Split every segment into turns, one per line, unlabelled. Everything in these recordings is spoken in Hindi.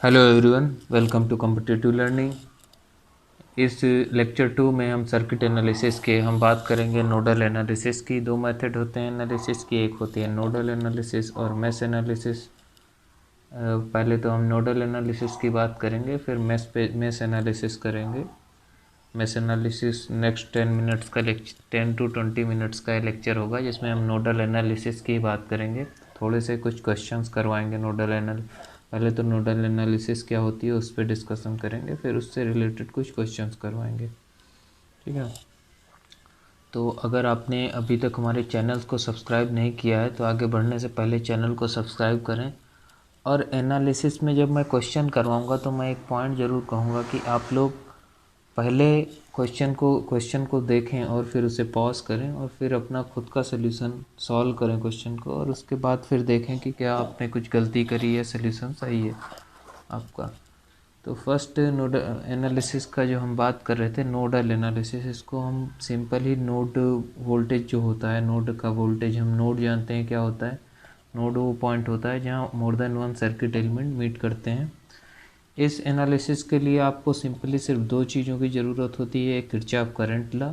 Hello everyone, welcome to competitive learning. इस लेक्चर 2 में हम सर्किट एनालिसिस के हम बात करेंगे नोडल एनालिसिस की। दो मेथड होते हैं एनालिसिस की, एक होती है नोडल एनालिसिस और मेश एनालिसिस। पहले तो हम नोडल एनालिसिस की बात करेंगे, फिर मेश एनालिसिस करेंगे। मेश एनालिसिस नेक्स्ट 10 मिनट्स का 10 to 20 मिनट्स का लेक्चर होगा, जिसमें हम नोडल एनालिसिस की बात करेंगे। थोड़े से कुछ क्वेश्चंस करवाएंगे पहले तो नोडल एनालिसिस क्या होती है उस पर डिस्कशन करेंगे, फिर उससे रिलेटेड कुछ क्वेश्चंस करवाएंगे। ठीक है, तो अगर आपने अभी तक हमारे चैनल को सब्सक्राइब नहीं किया है तो आगे बढ़ने से पहले चैनल को सब्सक्राइब करें। और एनालिसिस में जब मैं क्वेश्चन करवाऊंगा तो मैं एक पॉइंट ज़रूर कहूँगा कि आप लोग पहले क्वेश्चन को देखें और फिर उसे पॉज करें और फिर अपना खुद का सोल्यूशन सॉल्व करें क्वेश्चन को, और उसके बाद फिर देखें कि क्या आपने कुछ गलती करी है, सोल्यूशन सही है आपका। तो फर्स्ट नोडल एनालिसिस का जो हम बात कर रहे थे, नोडल एनालिसिस, इसको हम सिंपल ही नोड वोल्टेज जो होता है, नोड का वोल्टेज, हम नोड जानते हैं क्या होता है। नोड वो पॉइंट होता है जहाँ more than one circuit element meet करते हैं। इस एनालिसिस के लिए आपको सिंपली सिर्फ दो चीज़ों की ज़रूरत होती है, एक किरचॉफ करंट लॉ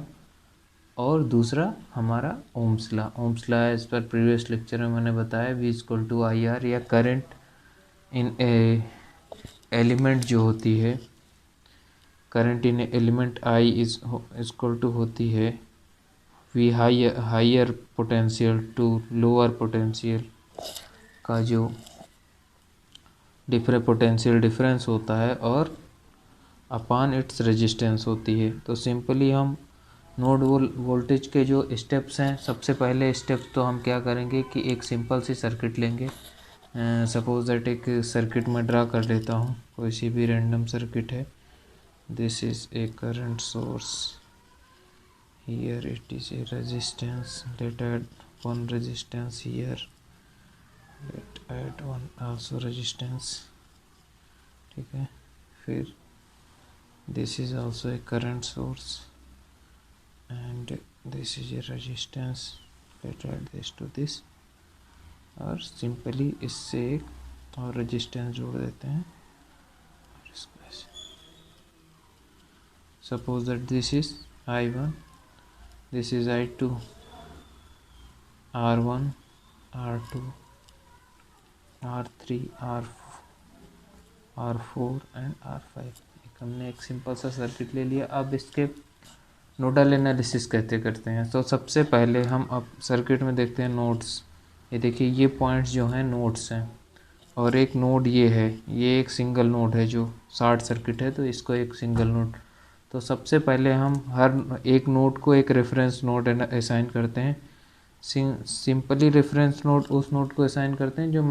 और दूसरा हमारा ओम्स लॉ। ओम्स लॉ इस पर प्रीवियस लेक्चर में मैंने बताया, V=IR, या करंट इन एलिमेंट जो होती है, current in element I is होती है V higher potential to lower potential का जो पोटेंशियल डिफरेंस होता है और अपान इट्स रेजिस्टेंस होती है। तो सिंपली हम नोड वोल्टेज के जो स्टेप्स हैं, सबसे पहले स्टेप्स तो हम क्या करेंगे कि एक सिंपल सी सर्किट लेंगे। सपोज दैट एक सर्किट में ड्रा कर लेता हूँ, कोई सी भी रैंडम सर्किट है। This is a current source, here it is a resistance, let add one resistance here, let add one also resistance. ठीक है, फिर this is also a current source and this is a resistance, let's add this to this, और सिंपली इससे एक और रेजिस्टेंस जोड़ देते हैं और इसको ऐसे। Suppose that this is I1, this is I2, R1, R2, R3, R4 and R5। हमने एक सिंपल सा सर्किट ले लिया। अब इसके नोडल एनालिसिस कैसे करते हैं, तो सबसे पहले हम अब सर्किट में देखते हैं नोड्स। ये देखिए, ये पॉइंट्स जो हैं नोड्स हैं, और एक नोड ये है, ये एक सिंगल नोड है जो शॉर्ट सर्किट है, तो इसको एक सिंगल नोड। तो सबसे पहले हम हर एक नोड को एक रेफरेंस नोड असाइन करते हैं। सिंपली रेफरेंस नोड उस नोड को असाइन करते हैं जो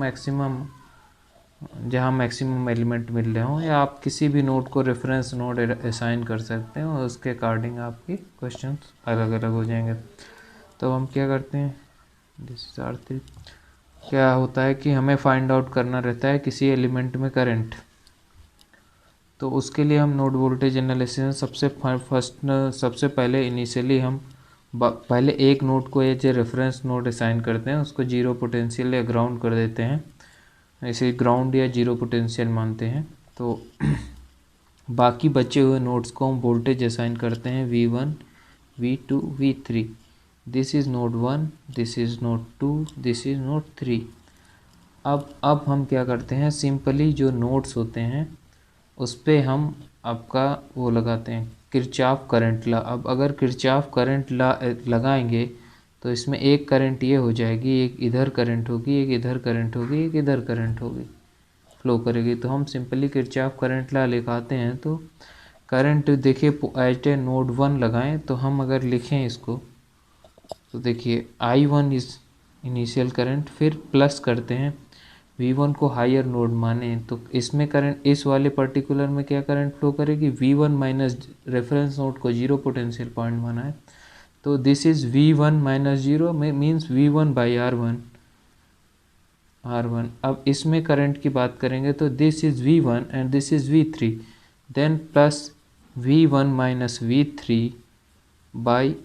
जहाँ मैक्सिमम एलिमेंट मिल रहे हों, या आप किसी भी नोड को रेफरेंस नोड असाइन कर सकते हैं और उसके अकॉर्डिंग आपके क्वेश्चंस अलग अलग हो जाएंगे। तो हम क्या करते हैं, दिस इज R3। क्या होता है कि हमें फाइंड आउट करना रहता है किसी एलिमेंट में करंट। तो उसके लिए हम नोड वोल्टेज एनालिसिस सबसे पहले इनिशियली हम पहले एक नोड को as a reference node assign करते हैं, उसको जीरो पोटेंशियल या ग्राउंड कर देते हैं, ऐसे ग्राउंड या जीरो पोटेंशियल मानते हैं। तो बाकी बचे हुए नोड्स को हम वोल्टेज असाइन करते हैं V1, V2, V3। This is node 1, this is node 2, this is node 3। अब हम क्या करते हैं, सिंपली जो नोड्स होते हैं उस पर हम आपका वो लगाते हैं किरचॉफ करंट लॉ। अब अगर किरचॉफ करंट लॉ लगाएंगे तो इसमें एक करंट ये हो जाएगी, एक इधर करंट होगी, एक इधर करंट होगी, एक इधर करंट होगी, फ्लो करेगी। तो हम सिंपली किरचॉफ करंट लॉ लिखाते हैं। तो करंट देखिए एट ए नोड 1 लगाएं, तो हम अगर लिखें इसको तो देखिए I1 इज इनिशियल करंट, फिर प्लस करते हैं, V1 को हायर नोड माने तो इसमें करंट, इस वाले पर्टिकुलर में क्या करंट फ्लो करेगी, V1 माइनस रेफरेंस नोड को जीरो पोटेंशियल पॉइंट माना है, तो this is V1 minus zero means V1 by R1। अब इसमें करंट की बात करेंगे तो this is V1 and this is V3, then plus V1 minus V3 by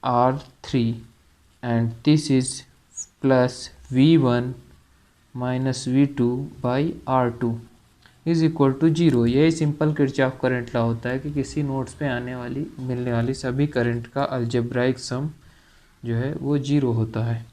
R3 and this is plus V1 minus V2 by R2। Is equal to zero. यही सिंपल किरचॉफ करंट लॉ होता है कि किसी नोड्स पे मिलने वाली सभी करंट का अलजेब्राइक सम जो है वो जीरो होता है।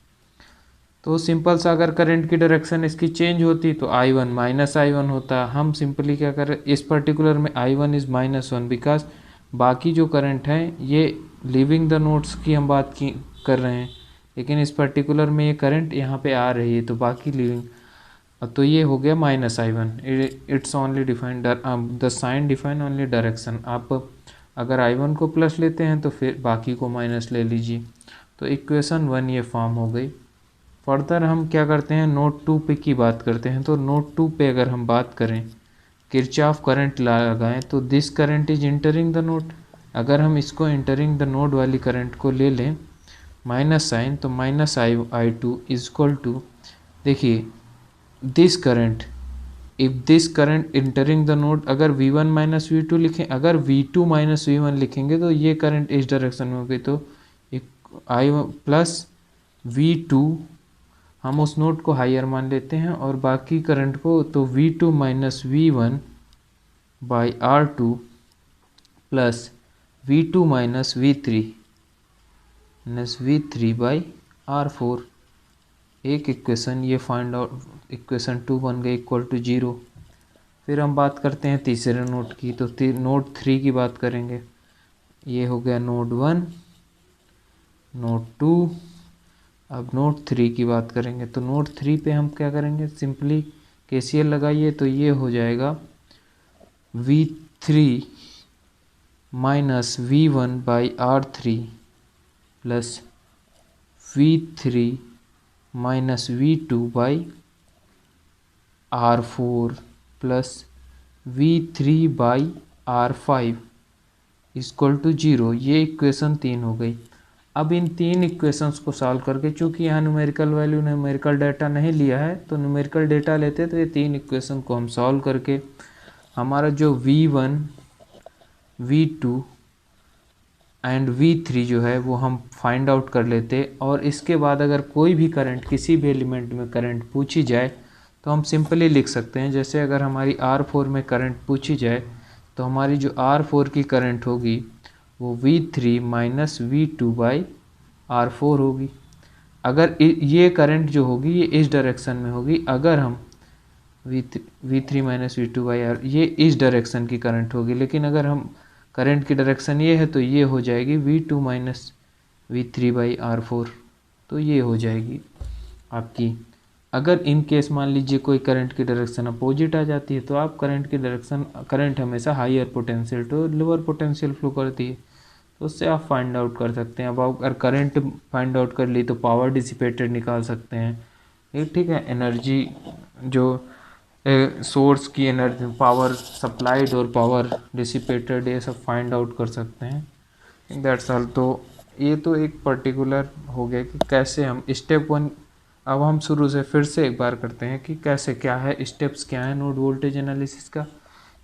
तो सिंपल सा अगर करंट की डायरेक्शन इसकी चेंज होती तो I1 माइनस I1 होता। हम सिंपली क्या करें, इस पर्टिकुलर में I1 इज़ -1 बिकॉज बाकी जो करंट हैं ये लीविंग द नोड्स की हम बात की कर रहे हैं, लेकिन इस पर्टिकुलर में ये करंट यहाँ पे आ रही है तो बाकी लीविंग, तो ये हो गया -I1। It's only define the sign define only direction. आप अगर I1 को प्लस लेते हैं तो फिर बाकी को माइनस ले लीजिए। तो इक्वेशन 1 ये फॉर्म हो गई। फर्दर हम क्या करते हैं, नोड 2 पे की बात करते हैं। तो नोड 2 पे अगर हम बात करें, किरचॉफ करंट लगाएं तो this current is entering the node. अगर हम इसको इंटरिंग द नोड वाली करंट को ले लें माइनस साइन, तो -I2 इज इक्वल टू, देखिए this current, if this current entering the node, अगर V1 माइनस V2 लिखें, अगर V2 माइनस V1 लिखेंगे तो ये करंट इस डायरेक्शन में होगी, तो I1 प्लस V2 हम उस नोड को हायर मान लेते हैं और बाकी करंट को, तो V2 minus V1 by R2 plus V2 minus V3 by R4। एक इक्वेशन ये फाइंड आउट, इक्वेशन 2 बन गई इक्वल टू 0। फिर हम बात करते हैं तीसरे नोड की, तो नोड 3 की बात करेंगे। ये हो गया नोड 1, नोड 2। अब नोड 3 की बात करेंगे, तो नोड 3 पे हम क्या करेंगे, सिंपली KCL लगाइए तो ये हो जाएगा V3 minus V1 by R3 plus V3 minus V2 by R4 plus V3 by R5 equal to 0। ये इक्वेशन 3 हो गई। अब इन तीन इक्वेशंस को सॉल्व करके, चूंकि यहाँ न्यूमेरिकल वैल्यू न्यूमेरिकल डाटा नहीं लिया है, तो न्यूमेरिकल डाटा लेते तो ये तीन इक्वेशन को हम सॉल्व करके हमारा जो V1 V2 एंड V3 जो है वो हम फाइंड आउट कर लेते। और इसके बाद अगर कोई भी करंट, किसी भी एलिमेंट में करंट पूछी जाए तो हम सिंपली लिख सकते हैं। जैसे अगर हमारी R4 में करंट पूछी जाए तो हमारी जो R4 की करंट होगी वो V3 minus V2 by R4 होगी। अगर ये करंट जो होगी ये इस डायरेक्शन में होगी, अगर हम V3 minus V2 by R, ये इस डायरेक्शन की करंट होगी। लेकिन अगर हम करंट की डायरेक्शन ये है तो ये हो जाएगी V2 minus V3 by R4। तो ये हो जाएगी आपकी। अगर इन केस मान लीजिए कोई करंट की डायरेक्शन अपोजिट आ जाती है तो आप करंट हमेशा higher potential to lower potential flow करती है, तो उससे आप फाइंड आउट कर सकते हैं। अब अगर करंट फाइंड आउट कर ली तो पावर डिसिपेटेड निकाल सकते हैं। ये ठीक है, एनर्जी जो सोर्स की एनर्जी, पावर सप्लाइड और पावर डिसिपेटेड, ये सब फाइंड आउट कर सकते हैं। That's all. तो ये तो एक पर्टिकुलर हो गया कि कैसे हम स्टेप 1। अब हम शुरू से फिर से एक बार करते हैं कि कैसे क्या है, स्टेप्स क्या है नोड वोल्टेज एनालिसिस का।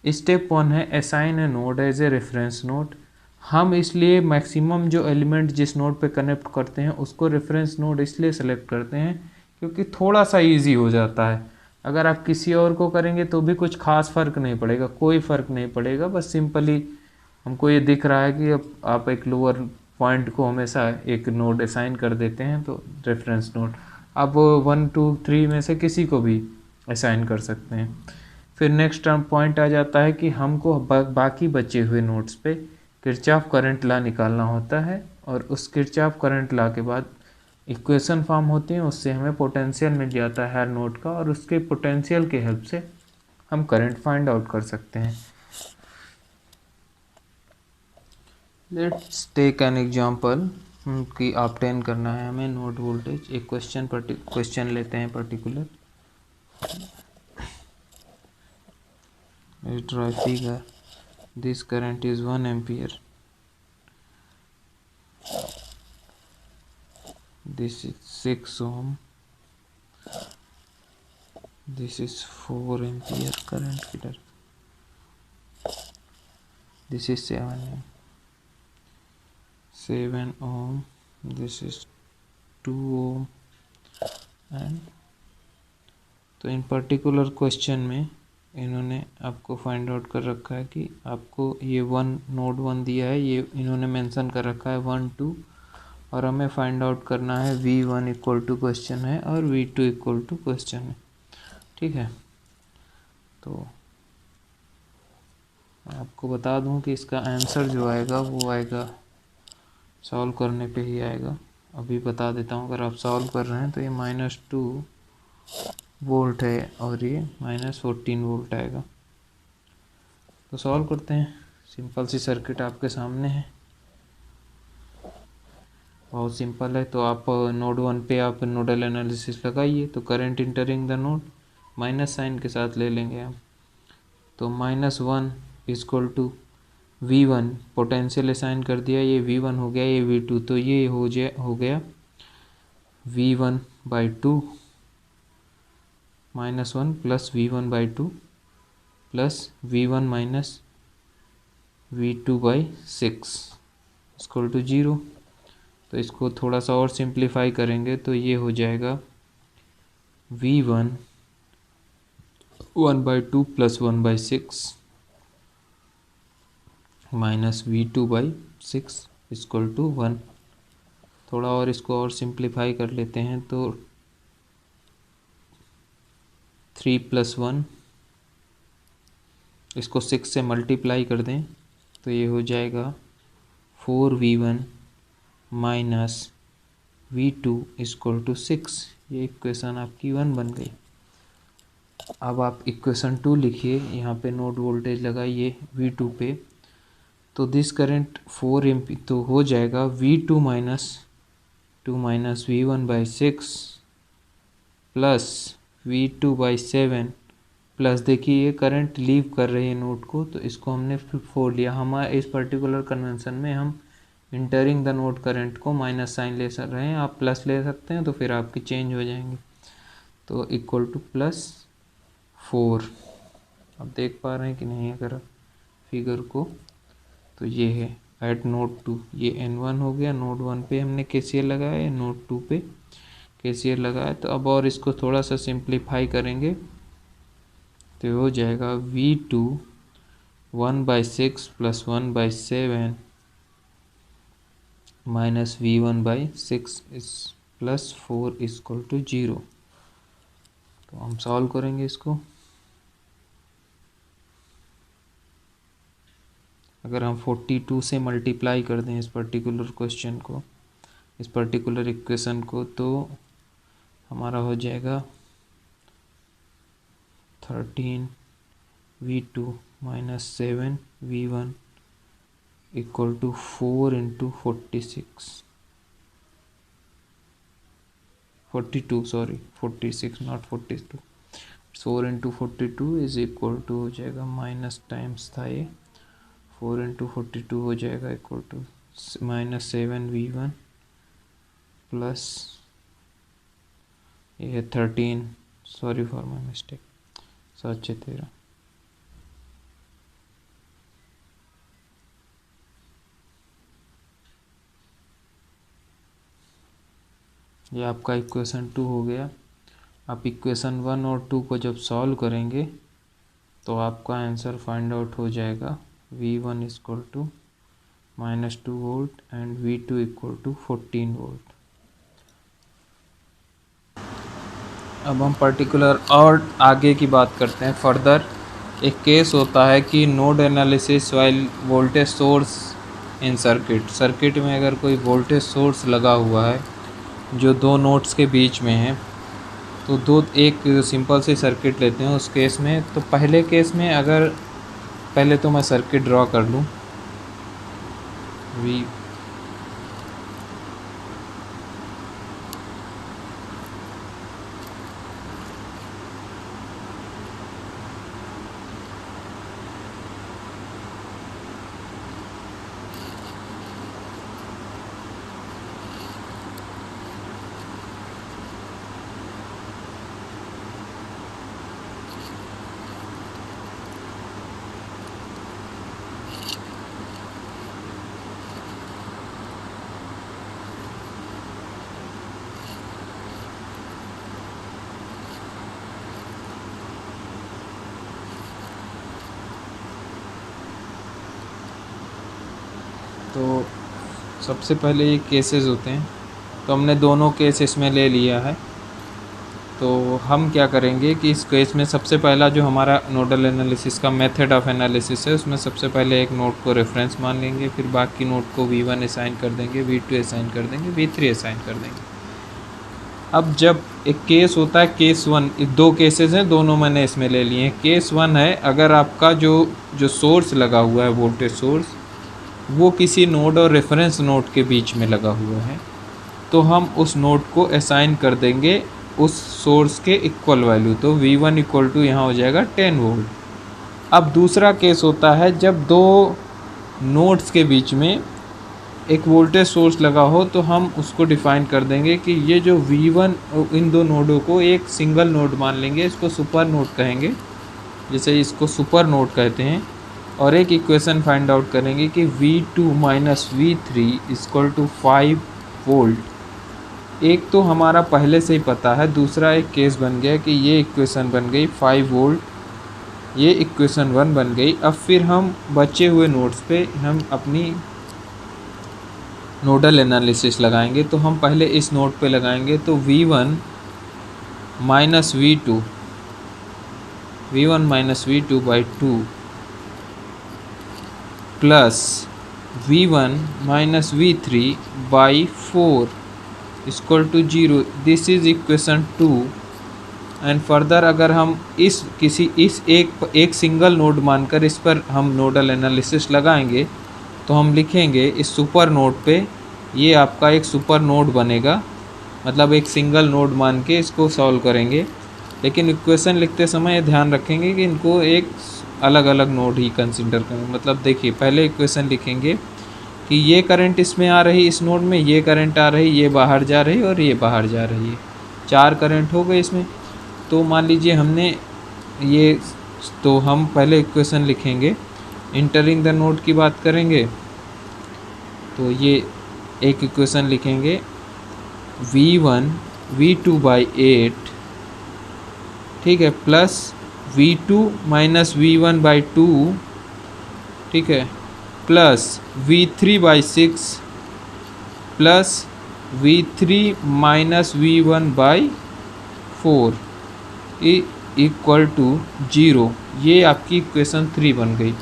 स्टेप 1 है assign a node as a reference node. हम इसलिए मैक्सिमम जो एलिमेंट जिस नोड पे कनेक्ट करते हैं उसको रेफरेंस नोड इसलिए सेलेक्ट करते हैं क्योंकि थोड़ा सा इजी हो जाता है। अगर आप किसी और को करेंगे तो भी कुछ खास फ़र्क नहीं पड़ेगा, कोई फ़र्क नहीं पड़ेगा। बस सिंपली हमको ये दिख रहा है कि अब आप एक लोअर पॉइंट को हमेशा एक नोड असाइन कर देते हैं, तो रेफरेंस नोड। अब 1 2 3 में से किसी को भी असाइन कर सकते हैं। फिर नेक्स्ट पॉइंट आ जाता है कि हमको बाकी बचे हुए नोड्स पे किरचॉफ करंट लॉ निकालना होता है, और उस किरचॉफ करंट लॉ के बाद इक्वेशन फॉर्म होती हैं, उससे हमें पोटेंशियल मिल जाता है हर नोड का, और उसके पोटेंशियल के हेल्प से हम करंट फाइंड आउट कर सकते हैं। लेट्स टेक एन एग्जांपल कि ऑब्टेन करना है हमें नोड वोल्टेज। एक क्वेश्चन लेते हैं particular. Draw figure, this current is 1 ampere, this is 6 ohm, this is 4 ampere current here, this is 7 ohm, this is 2 ohm। And तो इन पर्टिकुलर क्वेश्चन में इन्होंने आपको फाइंड आउट कर रखा है कि आपको ये नोड 1 दिया है, ये इन्होंने मेंशन कर रखा है 1 2, और हमें फाइंड आउट करना है V1 इक्वल टू क्वेश्चन है और V2 इक्वल टू क्वेश्चन है। ठीक है, तो मैं आपको बता दूं कि इसका आंसर जो आएगा वो आएगा, सॉल्व करने पे ही आएगा। अभी बता देता हूँ, अगर आप सॉल्व कर रहे हैं तो ये -2 वोल्ट है और ये -14 वोल्ट आएगा। तो सॉल्व करते हैं, सिंपल सी सर्किट आपके सामने है, बहुत सिंपल है। तो आप नोड 1 पे आप नोडल एनालिसिस लगाइए। तो current entering the node minus sign के साथ ले लेंगे हम। तो -1 equal to V1, potential assign कर दिया, ये V1 हो गया, ये V2, तो ये हो गया V1/2 -1 plus V1/2 plus V1 minus V2/6 equal to 0। तो इसको थोड़ा सा और सिंप्लीफाई करेंगे तो ये हो जाएगा V1 1/2 plus 1/6 minus V2/6 equal to 1। थोड़ा और इसको और सिंप्लीफाई कर लेते हैं तो 3 + 1, इसको 6 से मल्टीप्लाई कर दें तो ये हो जाएगा 4V1 minus V2 equal to 6। ये इक्वेशन आपकी 1 बन गई। अब आप इक्वेशन 2 लिखिए, यहाँ पे नोड वोल्टेज लगाइए V2 पे। तो दिस करंट 4 एम्पी तो हो जाएगा V2 minus V1/6 plus V2/7 plus, देखिए ये करंट लीव कर रही है नोड को, तो इसको हमने 4 लिया। हमारे इस पर्टिकुलर कन्वेंशन में हम इंटरिंग द नोड करंट को माइनस साइन ले सक रहे हैं, आप प्लस ले सकते हैं तो फिर आपकी चेंज हो जाएंगे। तो इक्वल टू +4। अब देख पा रहे हैं कि नहीं अगर फिगर को, तो ये है एट नोड 2, ये N1 हो गया। नोड 1 पे हमने KCL लगाया, नोड 2 पे KCL लगाया। तो अब और इसको थोड़ा सा सिंप्लीफाई करेंगे तो हो जाएगा V2 1/6 plus 1/7 minus V1/6 plus 4 equal to 0। तो हम सॉल्व करेंगे इसको। अगर हम 42 से मल्टीप्लाई कर दें इस पर्टिकुलर क्वेश्चन को, इस पर्टिकुलर इक्वेशन को, तो हमारा हो जाएगा 13 V2 minus 7 V1 equal to 4 × 42, sorry 46 not 42। 4 × 42 is equal to हो जाएगा, माइनस टाइम्स था ये, 4 × 42 हो जाएगा इक्वल टू -7 V1 प्लस ये है 13, सॉरी फॉर माई मिस्टेक, 7×6 = 13। ये आपका इक्वेशन 2 हो गया। आप इक्वेशन 1 और 2 को जब सॉल्व करेंगे तो आपका आंसर फाइंड आउट हो जाएगा V1 equal to -2 volt and V2 equal to 14 volt. अब हम पर्टिकुलर और आगे की बात करते हैं फर्दर। एक केस होता है कि node analysis while voltage source इन सर्किट में अगर कोई वोल्टेज सोर्स लगा हुआ है जो दो नोड्स के बीच में है, तो एक सिंपल सी सर्किट लेते हैं उस केस में। तो पहले केस में अगर पहले तो मैं सर्किट ड्रॉ कर लूँ, V तो सबसे पहले ये केसेस होते हैं, तो हमने दोनों केस इसमें ले लिया है। तो हम क्या करेंगे कि इस केस में सबसे पहला जो हमारा नोडल एनालिसिस का मेथड ऑफ एनालिसिस है, उसमें सबसे पहले एक नोड को रेफरेंस मान लेंगे, फिर बाकी नोड को V1 असाइन कर देंगे, V2 असाइन कर देंगे, V3 असाइन कर देंगे। अब जब एक केस होता है केस 1, दो केसेस हैं, दोनों मैंने इसमें ले लिए हैं। केस 1 है अगर आपका जो सोर्स लगा हुआ है, वोल्टेज सोर्स, वो किसी नोड और रेफरेंस नोड के बीच में लगा हुआ है, तो हम उस नोड को असाइन कर देंगे उस सोर्स के इक्वल वैल्यू। तो V1 इक्वल टू यहाँ हो जाएगा 10 वोल्ट। अब दूसरा केस होता है जब दो नोड्स के बीच में एक वोल्टेज सोर्स लगा हो, तो हम उसको डिफ़ाइन कर देंगे कि ये जो V1, इन दो नोडों को एक सिंगल नोड मान लेंगे, इसको सुपर नोड कहेंगे, जैसे इसको सुपर नोड कहते हैं। और एक इक्वेशन फाइंड आउट करेंगे कि V2 minus V3 equal to 5 volt. एक तो हमारा पहले से ही पता है, दूसरा एक केस बन गया कि ये इक्वेशन बन गई 5 वोल्ट, ये इक्वेशन 1 बन गई। अब फिर हम बचे हुए नोड्स पे हम अपनी नोडल एनालिसिस लगाएंगे। तो हम पहले इस नोड पे लगाएंगे, तो V1 minus V2 by 2 plus V1 minus V3 by 4 equal to 0। This is equation 2। And further अगर हम इस एक सिंगल नोड मानकर इस पर हम नोडल एनालिसिस लगाएंगे, तो हम लिखेंगे इस सुपर नोड पे, ये आपका एक सुपर नोड बनेगा, मतलब एक सिंगल नोड मान के इसको सॉल्व करेंगे। लेकिन इक्वेशन लिखते समय ध्यान रखेंगे कि इनको एक अलग अलग नोड ही कंसिडर करें। मतलब देखिए, पहले इक्वेशन लिखेंगे कि ये करंट इसमें आ रही, इस नोड में ये करंट आ रही, ये बाहर जा रही और ये बाहर जा रही है, 4 करंट हो गए इसमें। तो मान लीजिए हमने ये, तो हम पहले इक्वेशन लिखेंगे, इंटरिंग द नोड की बात करेंगे, तो ये एक इक्वेशन लिखेंगे V2 बाई 8, ठीक है, plus V2 minus V1 by 2, ठीक है, plus V3 by 6 plus V3 minus V1 by 4 equal to 0। ये आपकी इक्वेशन 3 बन गई।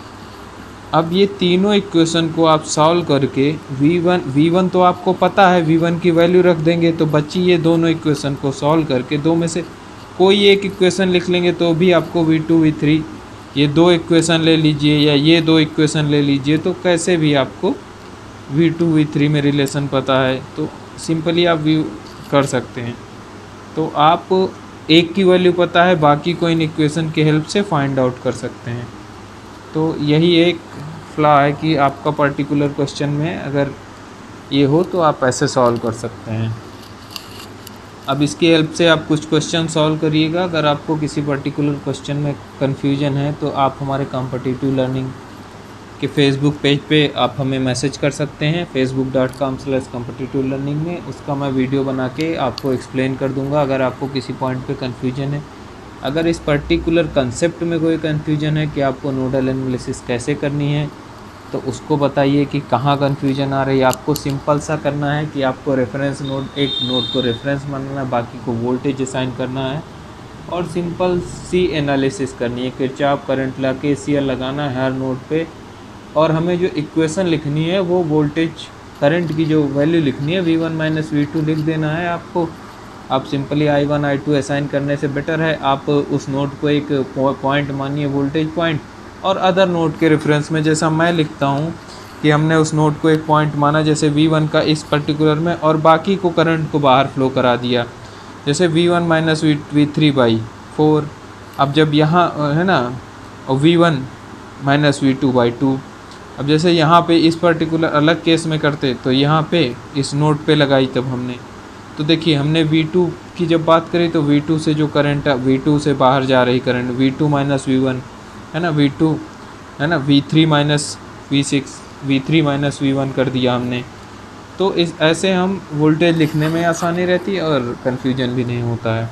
अब ये तीनों इक्वेशन को आप सॉल्व करके V1 तो आपको पता है, V1 की वैल्यू रख देंगे, तो बची ये दोनों इक्वेशन को सॉल्व करके दो में से कोई एक इक्वेशन लिख लेंगे, तो भी आपको V2 V3, ये दो इक्वेशन ले लीजिए या ये दो इक्वेशन ले लीजिए, तो कैसे भी आपको V2 V3 में रिलेशन पता है, तो सिंपली आप कर सकते हैं। तो आप एक की वैल्यू पता है, बाकी को इन इक्वेशन की हेल्प से फाइंड आउट कर सकते हैं। तो यही एक फ्लॉ है कि आपका पर्टिकुलर क्वेश्चन में अगर ये हो तो आप ऐसे सॉल्व कर सकते हैं। अब इसकी हेल्प से आप कुछ क्वेश्चन सॉल्व करिएगा। अगर आपको किसी पर्टिकुलर क्वेश्चन में कन्फ्यूजन है, तो आप हमारे कॉम्पिटिटिव लर्निंग के फेसबुक पेज पे आप हमें मैसेज कर सकते हैं, facebook.com/competitive learning में। उसका मैं वीडियो बना के आपको एक्सप्लेन कर दूंगा अगर आपको किसी पॉइंट पे कन्फ्यूजन है। अगर इस पर्टिकुलर कंसेप्ट में कोई कन्फ्यूजन है कि आपको नोडल एनालिसिस कैसे करनी है, तो उसको बताइए कि कहाँ कन्फ्यूजन आ रही है। आपको सिंपल सा करना है कि आपको रेफरेंस नोड, एक नोड को रेफरेंस मानना है, बाकी को वोल्टेज असाइन करना है और सिंपल सी एनालिसिस करनी है। किरचॉफ करंट लॉ KCL लगाना है हर नोड पे, और हमें जो इक्वेशन लिखनी है वो वोल्टेज करंट की जो वैल्यू लिखनी है V1 माइनस V2 लिख देना है आपको। आप सिंपली I1 I2 असाइन करने से बेटर है आप उस नोड को एक पॉइंट मानिए, वोल्टेज पॉइंट, और अदर नोड के रेफरेंस में जैसा मैं लिखता हूँ कि हमने उस नोड को एक पॉइंट माना, जैसे V1 का इस पर्टिकुलर में, और बाकी को करंट को बाहर फ्लो करा दिया, जैसे V1 माइनस V3 बाई 4। अब जब यहाँ है ना, और V1 माइनस V2 बाई 2, अब जैसे यहाँ पे इस पर्टिकुलर अलग केस में करते, तो यहाँ पे इस नोड पे लगाई तब हमने, तो देखिए हमने V2 की जब बात करी, तो V2 से जो करंट है, V2 से बाहर जा रही करंट V2 माइनस V1 है ना, V2 है ना, V3 minus V6, V3 minus V1 कर दिया हमने। तो इस ऐसे हम वोल्टेज लिखने में आसानी रहती है और कन्फ्यूजन भी नहीं होता है।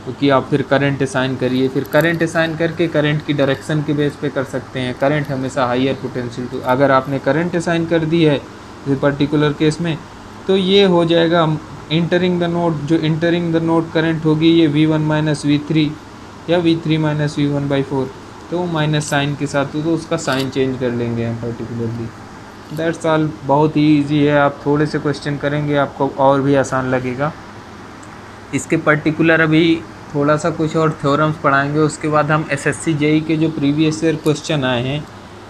क्योंकि आप फिर करंट असाइन करिए, फिर करंट असाइन करके करंट की डायरेक्शन के बेस पे कर सकते हैं। करंट हमेशा हाईयर पोटेंशियल टू, अगर आपने करंट असाइन कर दी है इस पर्टिकुलर केस में, तो ये हो जाएगा इंटरिंग द नोड, जो इंटरिंग द नोड करंट होगी ये V1 माइनस V3 या V3 माइनस V1/4, तो माइनस साइन के साथ तो उसका साइन चेंज कर लेंगे हम पर्टिकुलरली। दैट्स ऑल, बहुत ही ईजी है। आप थोड़े से क्वेश्चन करेंगे आपको और भी आसान लगेगा। इसके पर्टिकुलर अभी थोड़ा सा कुछ और थ्योरम्स पढ़ाएंगे, उसके बाद हम SSC JEE के जो प्रीवियस ईयर क्वेश्चन आए हैं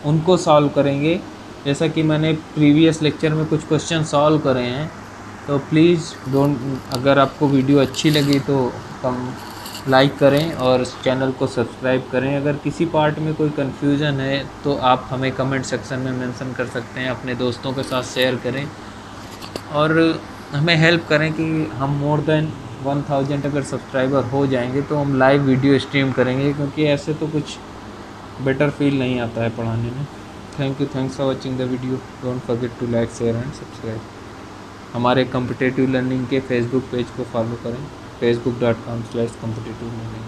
उनको सॉल्व करेंगे। जैसा कि मैंने प्रीवियस लेक्चर में कुछ क्वेश्चन सॉल्व करे हैं, तो प्लीज़ अगर आपको वीडियो अच्छी लगी तो कम लाइक करें और चैनल को सब्सक्राइब करें। अगर किसी पार्ट में कोई कन्फ्यूज़न है तो आप हमें कमेंट सेक्शन में मेंशन कर सकते हैं, अपने दोस्तों के साथ शेयर करें और हमें हेल्प करें कि हम मोर देन 1000 अगर सब्सक्राइबर हो जाएंगे तो हम लाइव वीडियो स्ट्रीम करेंगे, क्योंकि ऐसे तो कुछ बेटर फील नहीं आता है पढ़ाने में। Thank you, thanks for watching the video. Don't forget to like, share and subscribe. हमारे कॉम्पिटिटिव लर्निंग के फेसबुक पेज को फॉलो करें, facebook.com/competitive learning।